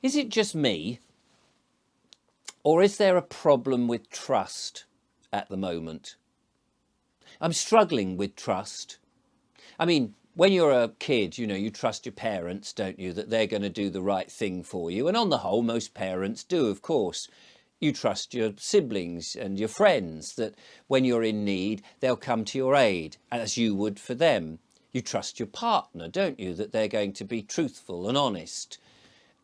Is it just me, or is there a problem with trust at the moment? I'm struggling with trust. I mean, when you're a kid, you trust your parents, don't you, that they're going to do the right thing for you. And on the whole, most parents do, of course. You trust your siblings and your friends that when you're in need, they'll come to your aid, as you would for them. You trust your partner, don't you, that they're going to be truthful and honest.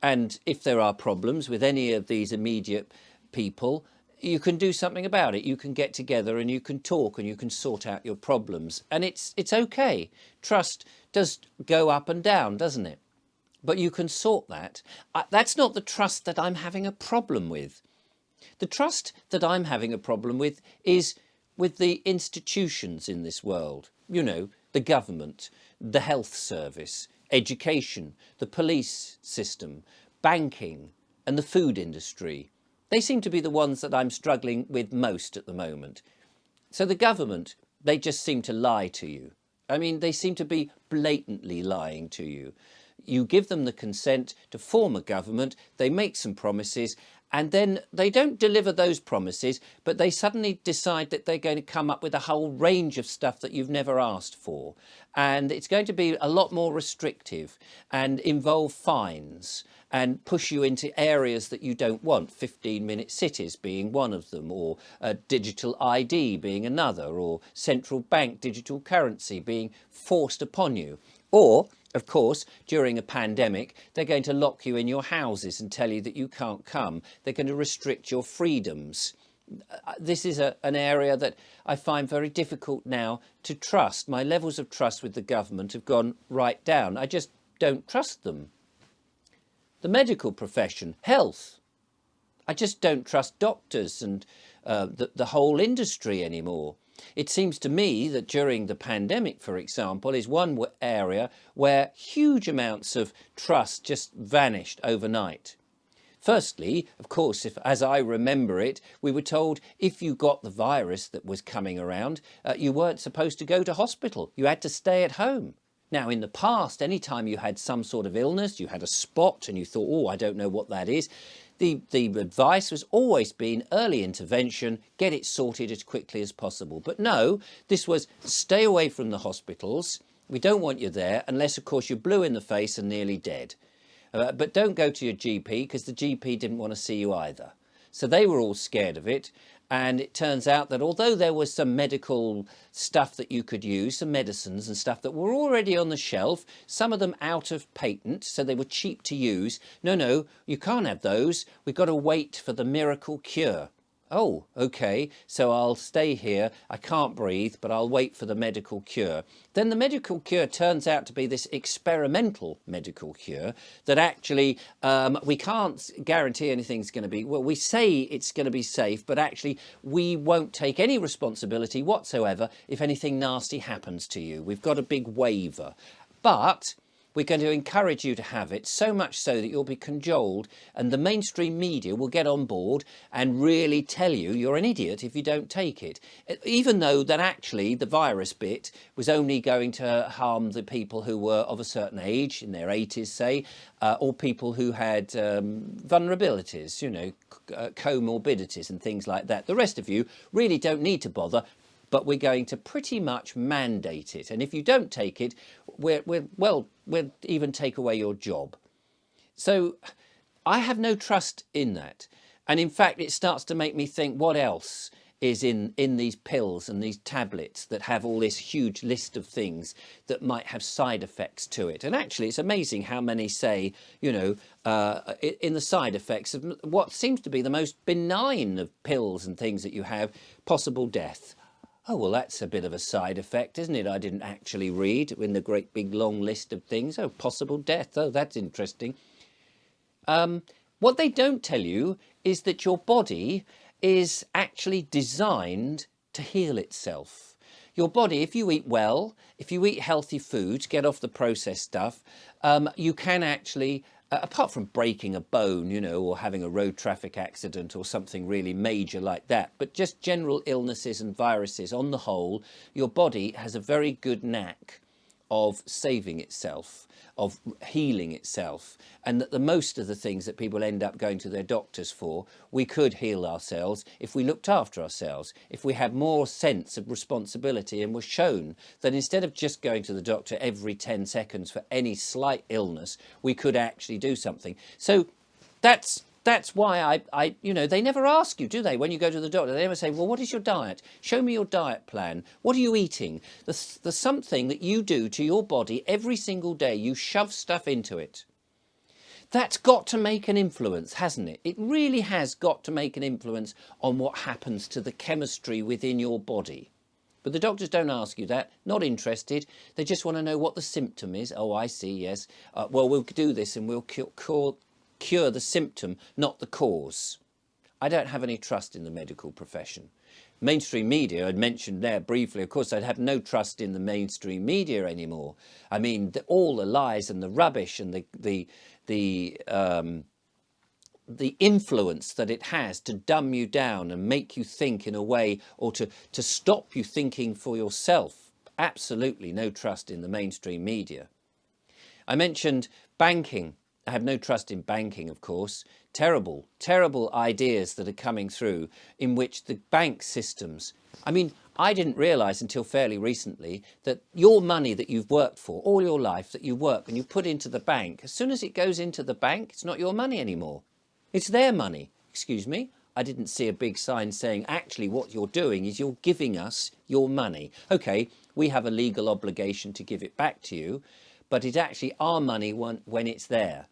And if there are problems with any of these immediate people, you can do something about it. You can get together and you can talk and you can sort out your problems. And it's okay. Trust does go up and down, doesn't it? But you can sort that. That's not the trust that I'm having a problem with. The trust that I'm having a problem with is with the institutions in this world. The government, the health service, education, the police system, banking, and the food industry. They seem to be the ones that I'm struggling with most at the moment. So the government, they just seem to lie to you. I mean, they seem to be blatantly lying to you. You give them the consent to form a government, they make some promises, and then they don't deliver those promises, but they suddenly decide that they're going to come up with a whole range of stuff that you've never asked for. And it's going to be a lot more restrictive and involve fines and push you into areas that you don't want, 15-minute cities being one of them, or digital ID being another, or central bank digital currency being forced upon you. Or, of course, during a pandemic, they're going to lock you in your houses and tell you that you can't come. They're going to restrict your freedoms. This is an area that I find very difficult now to trust. My levels of trust with the government have gone right down. I just don't trust them. The medical profession, health. I just don't trust doctors and the whole industry anymore. It seems to me that during the pandemic, for example, is one area where huge amounts of trust just vanished overnight. Firstly, of course, as I remember it, we were told if you got the virus that was coming around, you weren't supposed to go to hospital. You had to stay at home. Now, in the past, any time you had some sort of illness, you had a spot and you thought, oh, I don't know what that is. The advice has always been early intervention, get it sorted as quickly as possible. But no, this was stay away from the hospitals. We don't want you there unless, of course, you're blue in the face and nearly dead. But don't go to your GP because the GP didn't want to see you either. So they were all scared of it. And it turns out that although there was some medical stuff that you could use, some medicines and stuff that were already on the shelf, some of them out of patent, so they were cheap to use. No, you can't have those. We've got to wait for the miracle cure. Oh, okay, so I'll stay here. I can't breathe, but I'll wait for the medical cure. Then the medical cure turns out to be this experimental medical cure that actually we can't guarantee anything's going to be, well, we say it's going to be safe, but actually we won't take any responsibility whatsoever if anything nasty happens to you. We've got a big waiver. But we're going to encourage you to have it, so much so that you'll be cajoled and the mainstream media will get on board and really tell you you're an idiot if you don't take it. Even though that actually the virus bit was only going to harm the people who were of a certain age, in their 80s, say, or people who had vulnerabilities, comorbidities and things like that. The rest of you really don't need to bother. But we're going to pretty much mandate it. And if you don't take it, we'll even take away your job. So I have no trust in that. And in fact, it starts to make me think, what else is in these pills and these tablets that have all this huge list of things that might have side effects to it? And actually, it's amazing how many say, in the side effects of what seems to be the most benign of pills and things that you have, possible death. Oh, well, that's a bit of a side effect, isn't it? I didn't actually read in the great big long list of things. Oh, possible death. Oh, that's interesting. What they don't tell you is that your body is actually designed to heal itself. Your body, if you eat well, if you eat healthy foods, get off the processed stuff, you can actually, apart from breaking a bone, or having a road traffic accident or something really major like that, but just general illnesses and viruses, on the whole, your body has a very good knack of saving itself, of healing itself, and that the most of the things that people end up going to their doctors for, we could heal ourselves if we looked after ourselves, if we had more sense of responsibility and were shown that instead of just going to the doctor every 10 seconds for any slight illness, we could actually do something. So that's why I they never ask you, do they, when you go to the doctor? They never say, well, what is your diet? Show me your diet plan. What are you eating? There's something that you do to your body every single day. You shove stuff into it. That's got to make an influence, hasn't it? It really has got to make an influence on what happens to the chemistry within your body. But the doctors don't ask you that, not interested. They just want to know what the symptom is. Oh, I see, yes. Well, we'll do this and we'll cure the symptom, not the cause. I don't have any trust in the medical profession. Mainstream media, I'd mentioned there briefly, of course, I'd have no trust in the mainstream media anymore. I mean, all the lies and the rubbish and the influence that it has to dumb you down and make you think in a way, or to stop you thinking for yourself. Absolutely no trust in the mainstream media. I mentioned banking. I have no trust in banking, of course. Terrible, terrible ideas that are coming through in which the bank systems... I mean, I didn't realise until fairly recently that your money that you've worked for all your life, that you work and you put into the bank, as soon as it goes into the bank, it's not your money anymore. It's their money. Excuse me, I didn't see a big sign saying actually what you're doing is you're giving us your money. OK, we have a legal obligation to give it back to you, but it's actually our money when it's there.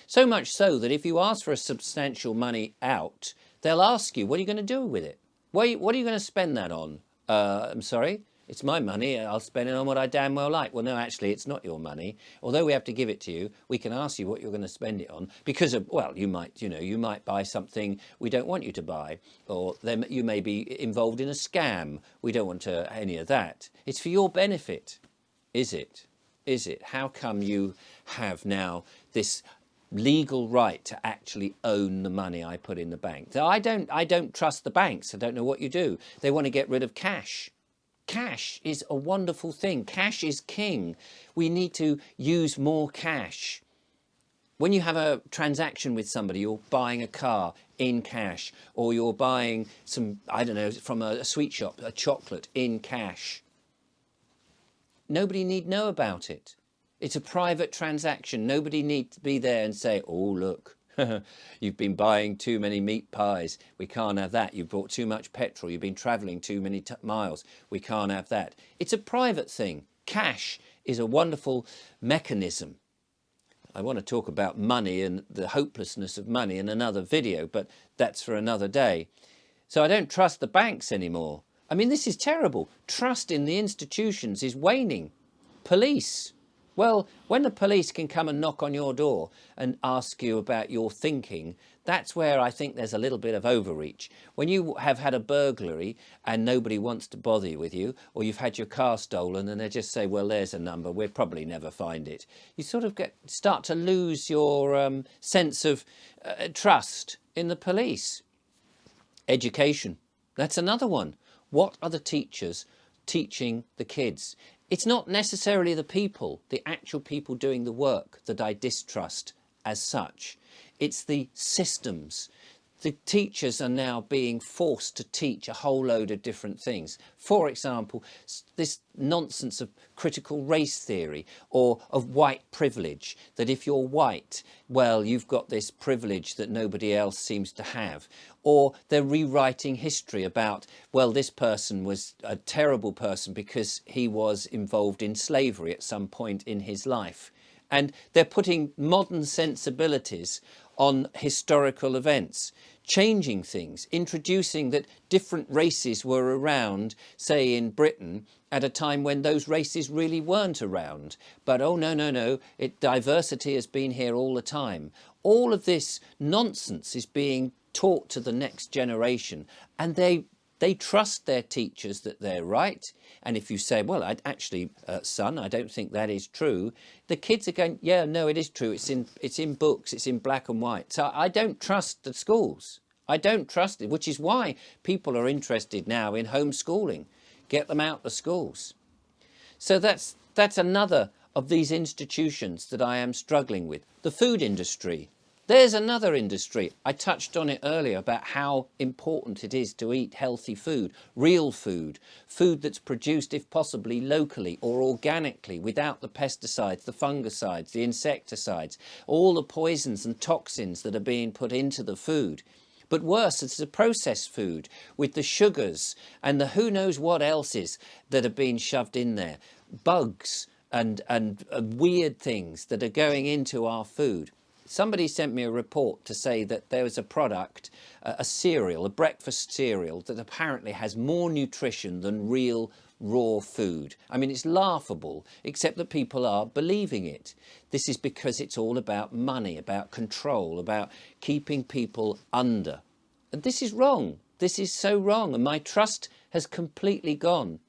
So much so that if you ask for a substantial money out, they'll ask you, what are you going to do with it? What are you going to spend that on? I'm sorry, it's my money. I'll spend it on what I damn well like. Well, no, actually, it's not your money. Although we have to give it to you, we can ask you what you're going to spend it on because of, well, you might buy something we don't want you to buy, or then you may be involved in a scam. We don't want any of that. It's for your benefit. Is it? Is it? How come you have now this legal right to actually own the money I put in the bank? So I don't trust the banks. I don't know what you do. They want to get rid of cash. Cash is a wonderful thing. Cash is king. We need to use more cash. When you have a transaction with somebody, you're buying a car in cash, or you're buying some, I don't know, from a sweet shop, a chocolate in cash. Nobody need know about it. It's a private transaction. Nobody needs to be there and say, oh, look, you've been buying too many meat pies. We can't have that. You've bought too much petrol. You've been travelling too many miles. We can't have that. It's a private thing. Cash is a wonderful mechanism. I want to talk about money and the hopelessness of money in another video, but that's for another day. So I don't trust the banks anymore. I mean, this is terrible. Trust in the institutions is waning. Police. Well, when the police can come and knock on your door and ask you about your thinking, that's where I think there's a little bit of overreach. When you have had a burglary and nobody wants to bother with you, or you've had your car stolen and they just say, well, there's a number, we'll probably never find it. You sort of start to lose your sense of trust in the police. Education, that's another one. What are the teachers teaching the kids? It's not necessarily the people, the actual people doing the work, that I distrust as such. It's the systems. The teachers are now being forced to teach a whole load of different things. For example, this nonsense of critical race theory, or of white privilege, that if you're white, well, you've got this privilege that nobody else seems to have. Or they're rewriting history about, well, this person was a terrible person because he was involved in slavery at some point in his life. And they're putting modern sensibilities on historical events, changing things, introducing that different races were around, say in Britain, at a time when those races really weren't around. But oh, no, diversity has been here all the time. All of this nonsense is being taught to the next generation, and they trust their teachers that they're right. And if you say, well, son, I don't think that is true, the kids are going, yeah, no, it is true. It's in books. It's in black and white. So I don't trust the schools. I don't trust it, which is why people are interested now in homeschooling. Get them out the schools. So that's another of these institutions that I am struggling with. The food industry. There's another industry. I touched on it earlier about how important it is to eat healthy food, real food, food that's produced, if possibly, locally or organically, without the pesticides, the fungicides, the insecticides, all the poisons and toxins that are being put into the food. But worse, it's the processed food with the sugars and the who knows what else is that are being shoved in there. Bugs and weird things that are going into our food. Somebody sent me a report to say that there was a product, a cereal, a breakfast cereal, that apparently has more nutrition than real raw food. I mean, it's laughable, except that people are believing it. This is because it's all about money, about control, about keeping people under. And this is wrong. This is so wrong. And my trust has completely gone.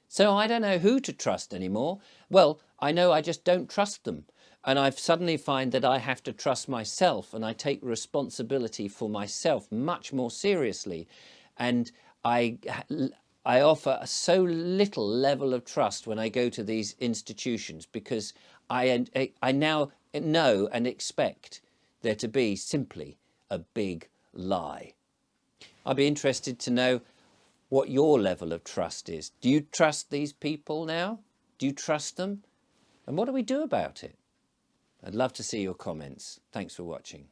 So I don't know who to trust anymore. Well, I know I just don't trust them. And I've suddenly find that I have to trust myself, and I take responsibility for myself much more seriously. And I offer so little level of trust when I go to these institutions, because I now know and expect there to be simply a big lie. I'd be interested to know what your level of trust is. Do you trust these people now? Do you trust them? And what do we do about it? I'd love to see your comments. Thanks for watching.